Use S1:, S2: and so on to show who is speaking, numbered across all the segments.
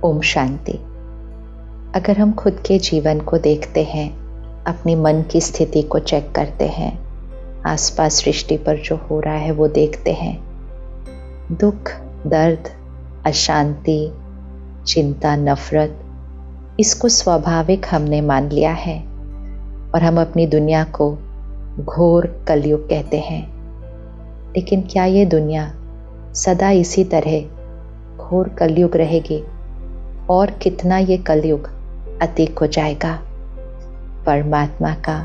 S1: ओम शांति। अगर हम खुद के जीवन को देखते हैं, अपनी मन की स्थिति को चेक करते हैं, आसपास सृष्टि पर जो हो रहा है वो देखते हैं, दुख, दर्द, अशांति, चिंता, नफरत, इसको स्वाभाविक हमने मान लिया है और हम अपनी दुनिया को घोर कलयुग कहते हैं। लेकिन क्या ये दुनिया सदा इसी तरह घोर कलयुग रहेगी और कितना ये कलयुग अतीत हो जाएगा? परमात्मा का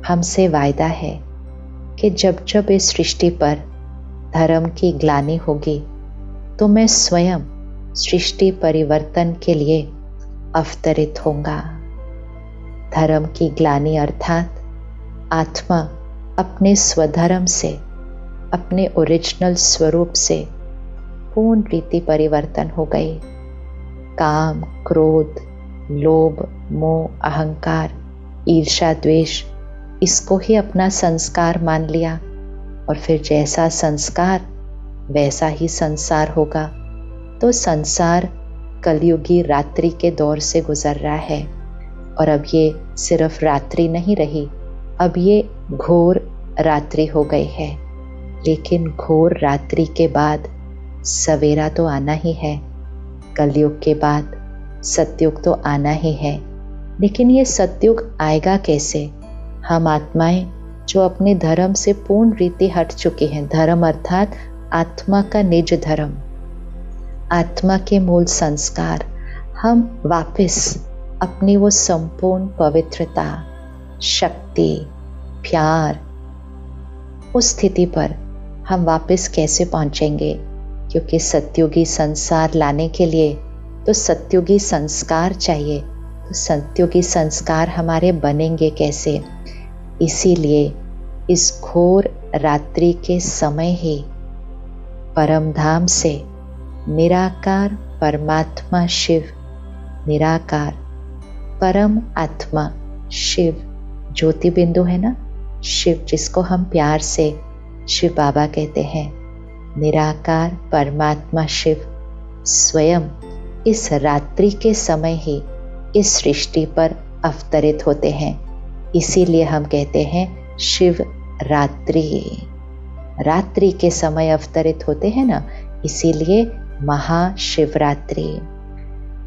S1: हमसे वायदा है कि जब जब इस सृष्टि पर धर्म की ग्लानि होगी तो मैं स्वयं सृष्टि परिवर्तन के लिए अवतरित होऊंगा। धर्म की ग्लानि अर्थात आत्मा अपने स्वधर्म से, अपने ओरिजिनल स्वरूप से पूर्ण रीति परिवर्तन हो गई। काम, क्रोध, लोभ, मोह, अहंकार, ईर्ष्या, द्वेष, इसको ही अपना संस्कार मान लिया और फिर जैसा संस्कार वैसा ही संसार होगा। तो संसार कलयुगी रात्रि के दौर से गुजर रहा है और अब ये सिर्फ रात्रि नहीं रही, अब ये घोर रात्रि हो गई है। लेकिन घोर रात्रि के बाद सवेरा तो आना ही है, कलयुग के बाद सतयुग तो आना ही है। लेकिन ये सतयुग आएगा कैसे? हम आत्माएं जो अपने धर्म से पूर्ण रीति हट चुके हैं, धर्म अर्थात आत्मा का निज धर्म, आत्मा के मूल संस्कार, हम वापस अपनी वो संपूर्ण पवित्रता, शक्ति, प्यार, उस स्थिति पर हम वापस कैसे पहुंचेंगे? क्योंकि सतयुगी संसार लाने के लिए तो सतयुगी संस्कार चाहिए। तो सतयुगी संस्कार हमारे बनेंगे कैसे? इसीलिए इस घोर रात्रि के समय ही परम धाम से निराकार परमात्मा शिव, निराकार परम आत्मा शिव, ज्योति बिंदु है ना, शिव जिसको हम प्यार से शिव बाबा कहते हैं, निराकार परमात्मा शिव स्वयं इस रात्रि के समय ही इस सृष्टि पर अवतरित होते हैं। इसीलिए हम कहते हैं शिव रात्रि, रात्रि के समय अवतरित होते हैं ना, इसीलिए महाशिवरात्रि।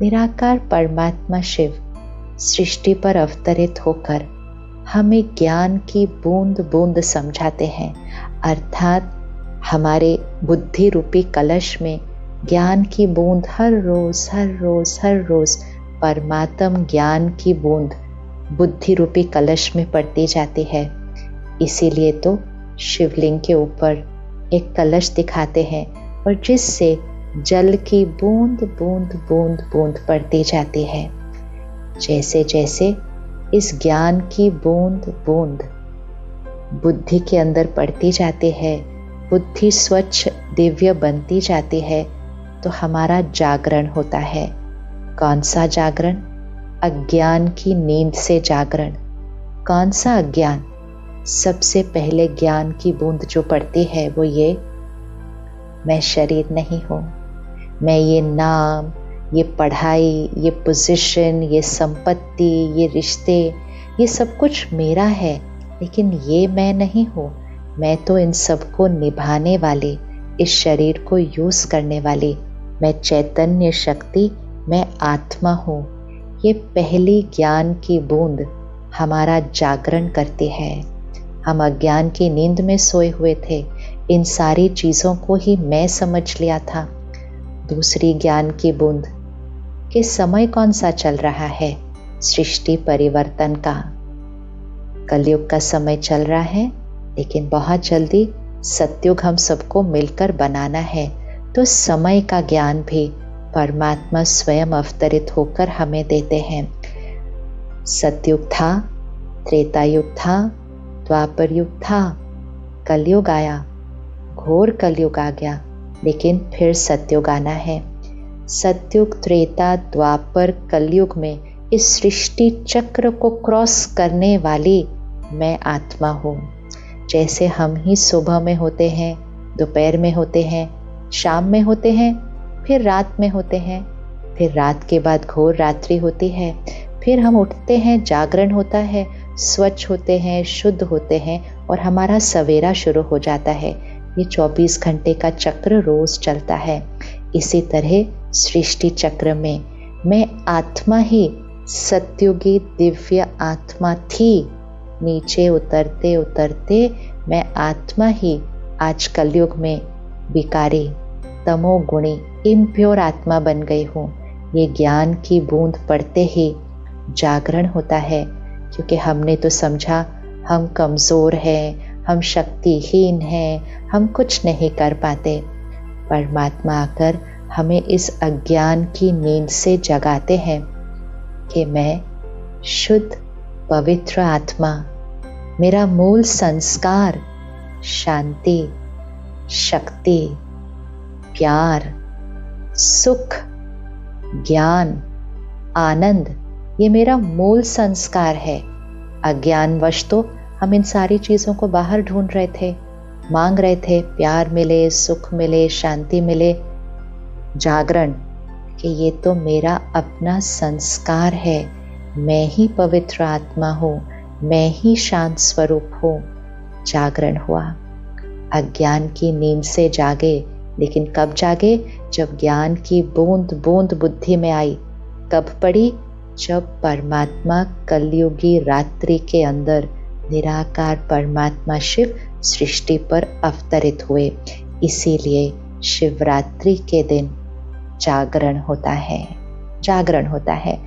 S1: निराकार परमात्मा शिव सृष्टि पर अवतरित होकर हमें ज्ञान की बूंद बूंद समझाते हैं, अर्थात हमारे बुद्धि रूपी कलश में ज्ञान की बूंद हर रोज हर रोज हर रोज परमात्म ज्ञान की बूंद बुद्धि रूपी कलश में पड़ती जाती है। इसीलिए तो शिवलिंग के ऊपर एक कलश दिखाते हैं और जिससे जल की बूंद बूंद बूंद बूंद पड़ती जाती है। जैसे जैसे इस ज्ञान की बूंद बूंद बुद्धि के अंदर पड़ती जाती है, बुद्धि स्वच्छ दिव्य बनती जाती है, तो हमारा जागरण होता है। कौन सा जागरण? अज्ञान की नींद से जागरण। कौन सा अज्ञान? सबसे पहले ज्ञान की बूंद जो पड़ती है वो ये, मैं शरीर नहीं हूँ, मैं ये नाम, ये पढ़ाई, ये पोजीशन, ये संपत्ति, ये रिश्ते, ये सब कुछ मेरा है, लेकिन ये मैं नहीं हूँ। मैं तो इन सबको निभाने वाली, इस शरीर को यूज करने वाली, मैं चैतन्य शक्ति, मैं आत्मा हूँ। ये पहली ज्ञान की बूंद हमारा जागरण करती है। हम अज्ञान की नींद में सोए हुए थे, इन सारी चीज़ों को ही मैं समझ लिया था। दूसरी ज्ञान की बूंद कि समय कौन सा चल रहा है? सृष्टि परिवर्तन का, कलयुग का समय चल रहा है, लेकिन बहुत जल्दी सतयुग हम सबको मिलकर बनाना है। तो समय का ज्ञान भी परमात्मा स्वयं अवतरित होकर हमें देते हैं। सतयुग था, त्रेता युग था, द्वापर युग था, कलयुग आया, घोर कलयुग आ गया, लेकिन फिर सतयुग आना है। सतयुग, त्रेता, द्वापर, कलयुग में इस सृष्टि चक्र को क्रॉस करने वाली मैं आत्मा हूँ। जैसे हम ही सुबह में होते हैं, दोपहर में होते हैं, शाम में होते हैं, फिर रात में होते हैं, फिर रात के बाद घोर रात्रि होती है, फिर हम उठते हैं, जागरण होता है, स्वच्छ होते हैं, शुद्ध होते हैं और हमारा सवेरा शुरू हो जाता है। ये 24 घंटे का चक्र रोज चलता है। इसी तरह सृष्टि चक्र में मैं आत्मा ही सत्युगी दिव्य आत्मा थी। नीचे उतरते उतरते मैं आत्मा ही आज कलयुग में विकारी, तमोगुणी, इम्प्योर आत्मा बन गई हूँ। ये ज्ञान की बूंद पड़ते ही जागरण होता है, क्योंकि हमने तो समझा हम कमज़ोर हैं, हम शक्तिहीन हैं, हम कुछ नहीं कर पाते। परमात्मा आकर हमें इस अज्ञान की नींद से जगाते हैं कि मैं शुद्ध पवित्र आत्मा, मेरा मूल संस्कार शांति, शक्ति, प्यार, सुख, ज्ञान, आनंद, ये मेरा मूल संस्कार है। अज्ञानवश तो हम इन सारी चीज़ों को बाहर ढूंढ रहे थे, मांग रहे थे, प्यार मिले, सुख मिले, शांति मिले। जागरण कि ये तो मेरा अपना संस्कार है, मैं ही पवित्र आत्मा हूँ, मैं ही शांत स्वरूप हूँ। जागरण हुआ। अज्ञान की नींद से जागे, लेकिन कब जागे? जब ज्ञान की बूंद बूंद बुद्धि में आई। कब पड़ी? जब परमात्मा कलयुगी रात्रि के अंदर निराकार परमात्मा शिव सृष्टि पर अवतरित हुए। इसीलिए शिवरात्रि के दिन जागरण होता है, जागरण होता है।